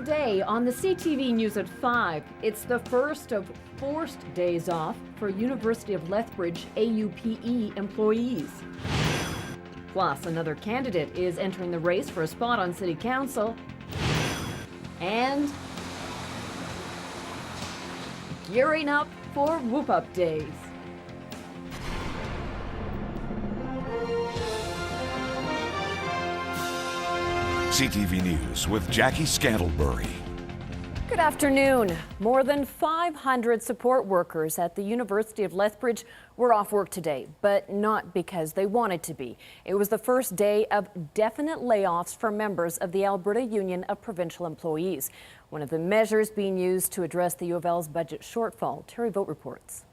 Today on the CTV News at 5, it's the first of forced days off for University of Lethbridge AUPE employees. Plus, another candidate is entering the race for a spot on City Council. And gearing up for Whoop-Up Days. CTV News with Jackie Scantlebury. Good afternoon. More than 500 support workers at the University of Lethbridge were off work today, but not because they wanted to be. It was the first day of definite layoffs for members of the Alberta Union of Provincial Employees, one of the measures being used to address the U of L's budget shortfall. Terry Vogt reports.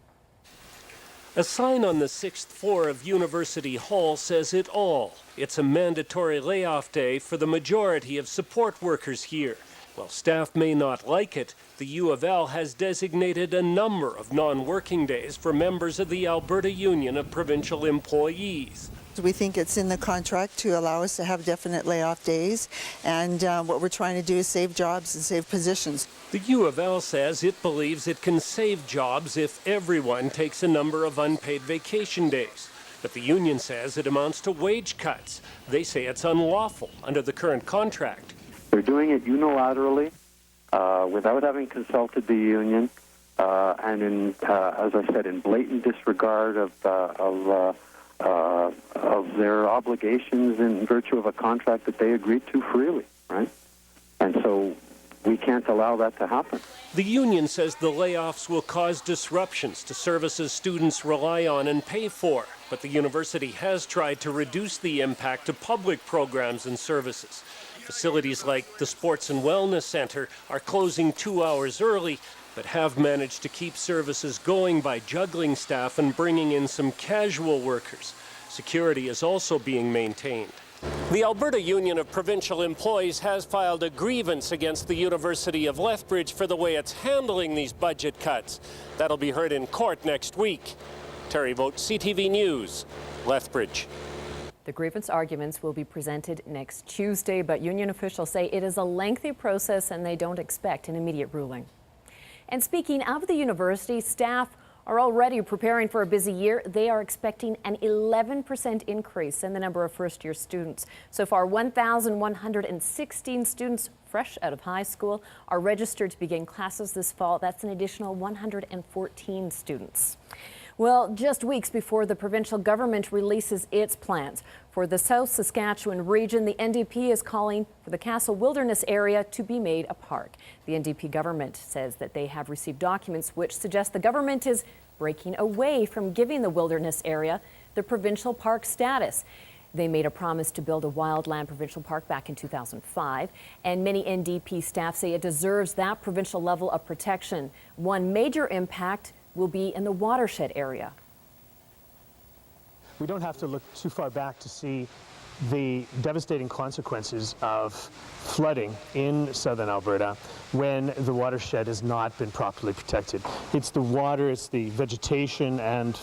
A sign on the 6th floor of University Hall says it all. It's a mandatory layoff day for the majority of support workers here. While staff may not like it, the U of L has designated a number of non-working days for members of the Alberta Union of Provincial Employees. We think it's in the contract to allow us to have definite layoff days, and what we're trying to do is save jobs and save positions. The U of L says it believes it can save jobs if everyone takes a number of unpaid vacation days. But the union says it amounts to wage cuts. They say it's unlawful under the current contract. They're doing it unilaterally without having consulted the union and, as I said, in blatant disregard of their obligations in virtue of a contract that they agreed to freely, right? And so we can't allow that to happen. The union says the layoffs will cause disruptions to services students rely on and pay for, but the university has tried to reduce the impact to public programs and services. Facilities like the Sports and Wellness Center are closing 2 hours early, but have managed to keep services going by juggling staff and bringing in some casual workers. Security is also being maintained. The Alberta Union of Provincial Employees has filed a grievance against the University of Lethbridge for the way it's handling these budget cuts. That'll be heard in court next week. Terry Vogt, CTV News, Lethbridge. The grievance arguments will be presented next Tuesday, but union officials say it is a lengthy process and they don't expect an immediate ruling. And speaking of the university, staff are already preparing for a busy year. They are expecting an 11% increase in the number of first-year students. So far, 1,116 students fresh out of high school are registered to begin classes this fall. That's an additional 114 students. Well, just weeks before the provincial government releases its plans for the South Saskatchewan region, the NDP is calling for the Castle Wilderness area to be made a park. The NDP government says that they have received documents which suggest the government is breaking away from giving the wilderness area the provincial park status. They made a promise to build a wildland provincial park back in 2005, and many NDP staff say it deserves that provincial level of protection. One major impact will be in the watershed area. We don't have to look too far back to see the devastating consequences of flooding in southern Alberta when the watershed has not been properly protected. It's the water, it's the vegetation and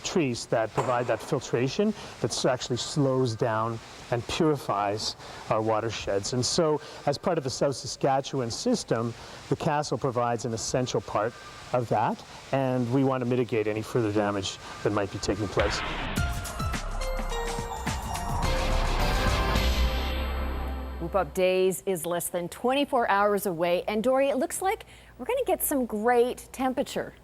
trees that provide that filtration that actually slows down and purifies our watersheds. And so, as part of the South Saskatchewan system, the castle provides an essential part of that, and we want to mitigate any further damage that might be taking place. Whoop-Up Days is less than 24 hours away, and Dory, it looks like we're going to get some great temperature.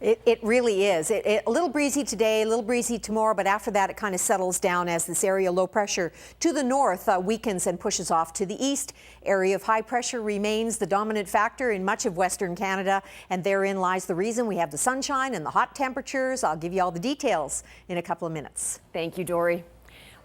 It really is. A little breezy today, a little breezy tomorrow, but after that it kind of settles down as this area low pressure to the north weakens and pushes off to the east. Area of high pressure remains the dominant factor in much of Western Canada, and therein lies the reason we have the sunshine and the hot temperatures. I'll give you all the details in a couple of minutes. Thank you, Dory.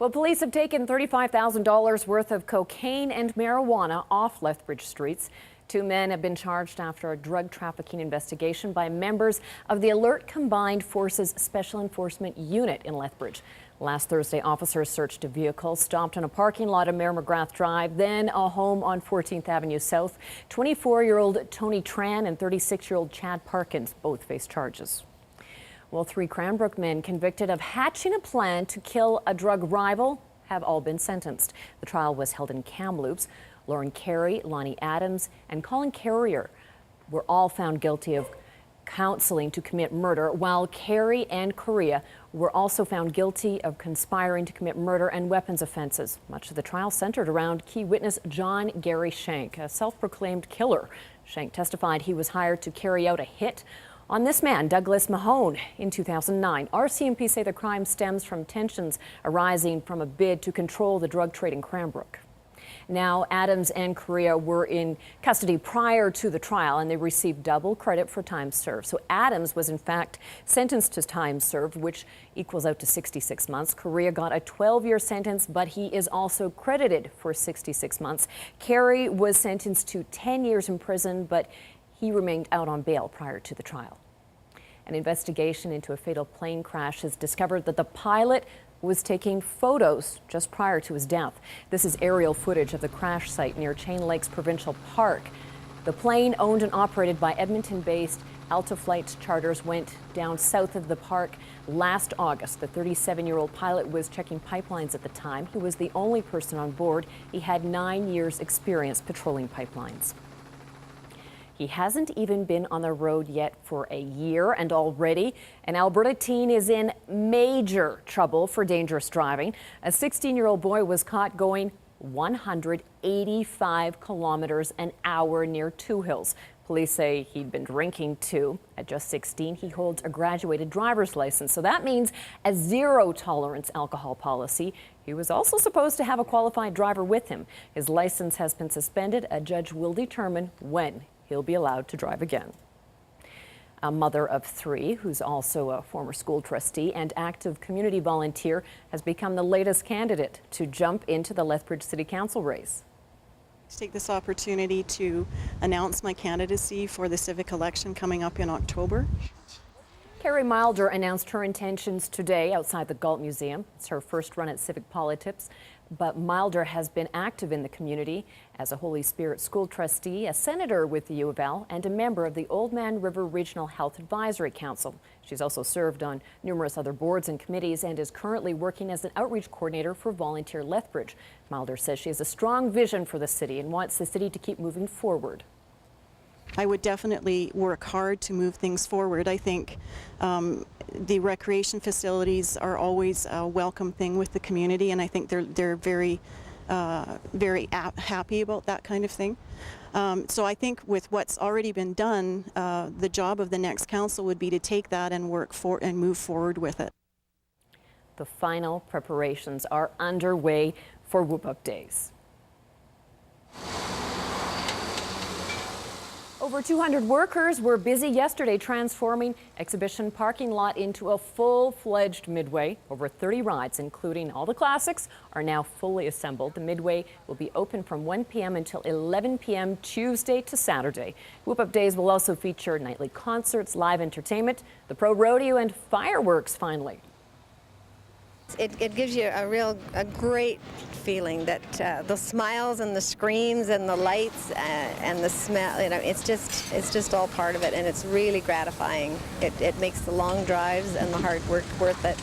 Well, police have taken $35,000 worth of cocaine and marijuana off Lethbridge streets. 2 men have been charged after a drug trafficking investigation by members of the Alert Combined Forces Special Enforcement Unit in Lethbridge. Last Thursday, officers searched a vehicle stopped in a parking lot of Mayor McGrath Drive, then a home on 14th Avenue South. 24-year-old Tony Tran and 36-year-old Chad Parkins both face charges. Well, 3 Cranbrook men convicted of hatching a plan to kill a drug rival have all been sentenced. The trial was held in Kamloops. Lauren Carey, Lonnie Adams, and Colin Carrier were all found guilty of counseling to commit murder, while Carey and Correa were also found guilty of conspiring to commit murder and weapons offenses. Much of the trial centered around key witness John Gary Shank, a self-proclaimed killer. Shank testified he was hired to carry out a hit on this man, Douglas Mahone, in 2009. RCMP say the crime stems from tensions arising from a bid to control the drug trade in Cranbrook. Now, Adams and Correa were in custody prior to the trial, and they received double credit for time served. So Adams was in fact sentenced to time served, which equals out to 66 months. Correa got a 12-year sentence, but he is also credited for 66 months. Carey was sentenced to 10 years in prison, but he remained out on bail prior to the trial. An investigation into a fatal plane crash has discovered that the pilot was taking photos just prior to his death. This is aerial footage of the crash site near Chain Lakes Provincial Park. The plane, owned and operated by Edmonton-based Alta Flights Charters, went down south of the park last August. The 37-year-old pilot was checking pipelines at the time. He was the only person on board. He had 9 years' experience patrolling pipelines. He hasn't even been on the road yet for a year, and already an Alberta teen is in major trouble for dangerous driving. A 16-year-old boy was caught going 185 kilometers an hour near Two Hills. Police say he'd been drinking too. At just 16, he holds a graduated driver's license, so that means a zero-tolerance alcohol policy. He was also supposed to have a qualified driver with him. His license has been suspended. A judge will determine when he'll be allowed to drive again. A mother of 3, who's also a former school trustee and active community volunteer, has become the latest candidate to jump into the Lethbridge City Council race. Take this opportunity to announce my candidacy for the civic election coming up in October. Carrie Milder announced her intentions today outside the Galt Museum. It's her first run at civic politics, but Milder has been active in the community as a Holy Spirit school trustee, a senator with the U of L, and a member of the Oldman River Regional Health Advisory Council. She's also served on numerous other boards and committees and is currently working as an outreach coordinator for Volunteer Lethbridge. Milder says she has a strong vision for the city and wants the city to keep moving forward. I would definitely work hard to move things forward. I think the recreation facilities are always a welcome thing with the community, and I think they're very happy about that kind of thing. So I think with what's already been done, the job of the next council would be to take that and move forward with it. The final preparations are underway for Whoop Up Days. Over 200 workers were busy yesterday transforming exhibition parking lot into a full-fledged Midway. Over 30 rides, including all the classics, are now fully assembled. The Midway will be open from 1 p.m. until 11 p.m. Tuesday to Saturday. Whoop Up Days will also feature nightly concerts, live entertainment, the Pro Rodeo, and fireworks finally. It gives you a great feeling that the smiles and the screams and the lights and the smell, you know, it's just all part of it, and it's really gratifying. It makes the long drives and the hard work worth it.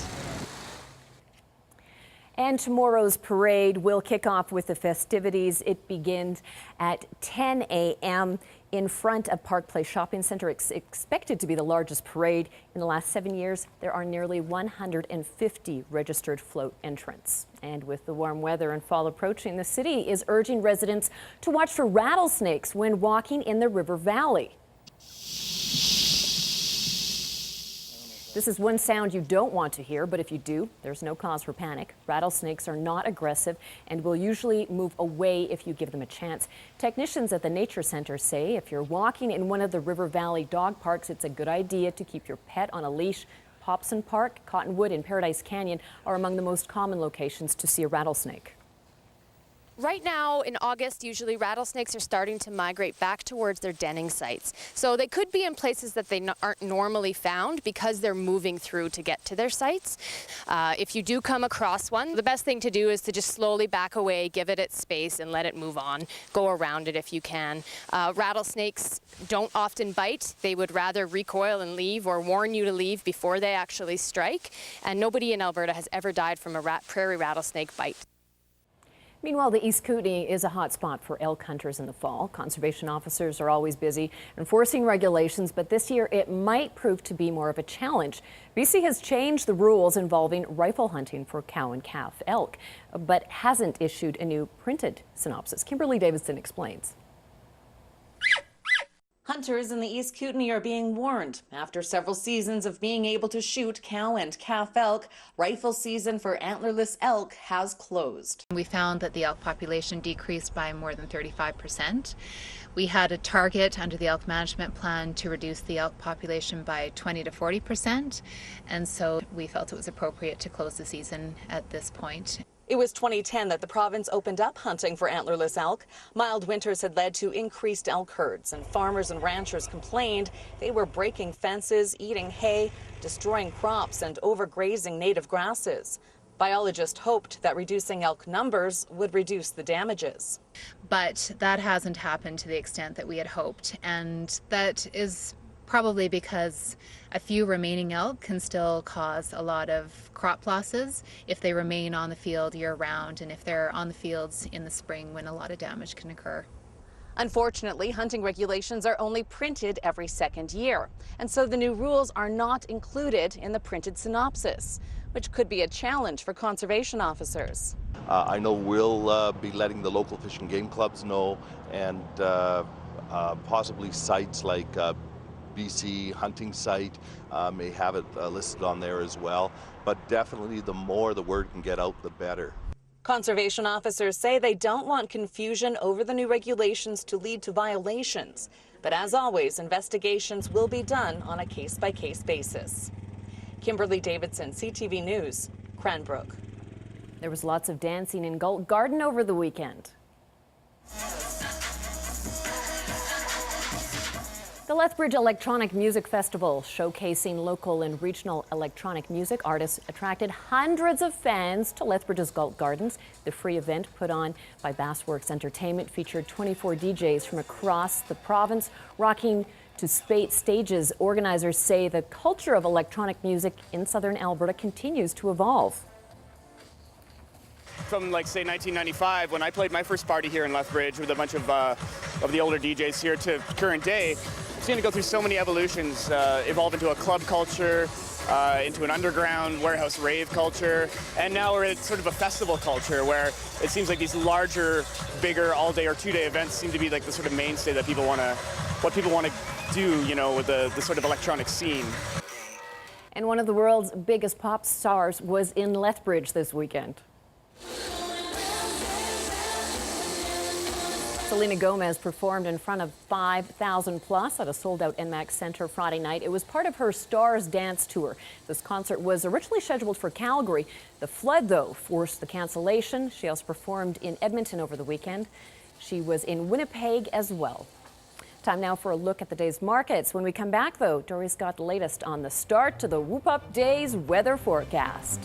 And tomorrow's parade will kick off with the festivities. It begins at 10 a.m. in front of Park Place Shopping Centre. It's expected to be the largest parade in the last 7 years. There are nearly 150 registered float entrants. And with the warm weather and fall approaching, the city is urging residents to watch for rattlesnakes when walking in the river valley. This is one sound you don't want to hear, but if you do, there's no cause for panic. Rattlesnakes are not aggressive and will usually move away if you give them a chance. Technicians at the Nature Center say if you're walking in one of the River Valley dog parks, it's a good idea to keep your pet on a leash. Popson Park, Cottonwood, and Paradise Canyon are among the most common locations to see a rattlesnake. Right now in August, usually rattlesnakes are starting to migrate back towards their denning sites. So they could be in places that they aren't normally found because they're moving through to get to their sites. If you do come across one, the best thing to do is to just slowly back away, give it its space, and let it move on. Go around it if you can. Rattlesnakes don't often bite. They would rather recoil and leave or warn you to leave before they actually strike. And nobody in Alberta has ever died from a prairie rattlesnake bite. Meanwhile, the East Kootenay is a hot spot for elk hunters in the fall. Conservation officers are always busy enforcing regulations, but this year it might prove to be more of a challenge. BC has changed the rules involving rifle hunting for cow and calf elk, but hasn't issued a new printed synopsis. Kimberly Davidson explains. Hunters in the East Kootenay are being warned. After several seasons of being able to shoot cow and calf elk, rifle season for antlerless elk has closed. We found that the elk population decreased by more than 35%. We had a target under the elk management plan to reduce the elk population by 20 to 40%, and so we felt it was appropriate to close the season at this point. It was 2010 that the province opened up hunting for antlerless elk. Mild winters had led to increased elk herds, and farmers and ranchers complained they were breaking fences, eating hay, destroying crops, and overgrazing native grasses. Biologists hoped that reducing elk numbers would reduce the damages. But that hasn't happened to the extent that we had hoped, and that is probably because a few remaining elk can still cause a lot of crop losses if they remain on the field year-round, and if they're on the fields in the spring when a lot of damage can occur. Unfortunately, hunting regulations are only printed every second year, and so the new rules are not included in the printed synopsis, which could be a challenge for conservation officers. I know we'll be letting the local fish and game clubs know, and possibly sites like BC hunting site may have it listed on there as well, but definitely the more the word can get out, the better. Conservation officers say they don't want confusion over the new regulations to lead to violations, but as always, investigations will be done on a case-by-case basis. Kimberly Davidson, CTV News, Cranbrook. There was lots of dancing in Galt Garden over the weekend. The Lethbridge Electronic Music Festival, showcasing local and regional electronic music artists, attracted hundreds of fans to Lethbridge's Galt Gardens. The free event, put on by Bassworks Entertainment, featured 24 DJs from across the province, rocking to stages. Organizers say the culture of electronic music in southern Alberta continues to evolve. From, like, say, 1995, when I played my first party here in Lethbridge with a bunch of the older DJs here, to current day, it's going to go through so many evolutions, evolve into a club culture, into an underground warehouse rave culture, and now we're at sort of a festival culture where it seems like these larger, bigger, all-day or two-day events seem to be like the sort of mainstay that people want to do, you know, with the sort of electronic scene. And one of the world's biggest pop stars was in Lethbridge this weekend. Selena Gomez performed in front of 5,000 plus at a sold-out NMAX Center Friday night. It was part of her Stars Dance Tour. This concert was originally scheduled for Calgary. The flood, though, forced the cancellation. She also performed in Edmonton over the weekend. She was in Winnipeg as well. Time now for a look at the day's markets. When we come back, though, Dory's got the latest on the start to the Whoop Up Days weather forecast.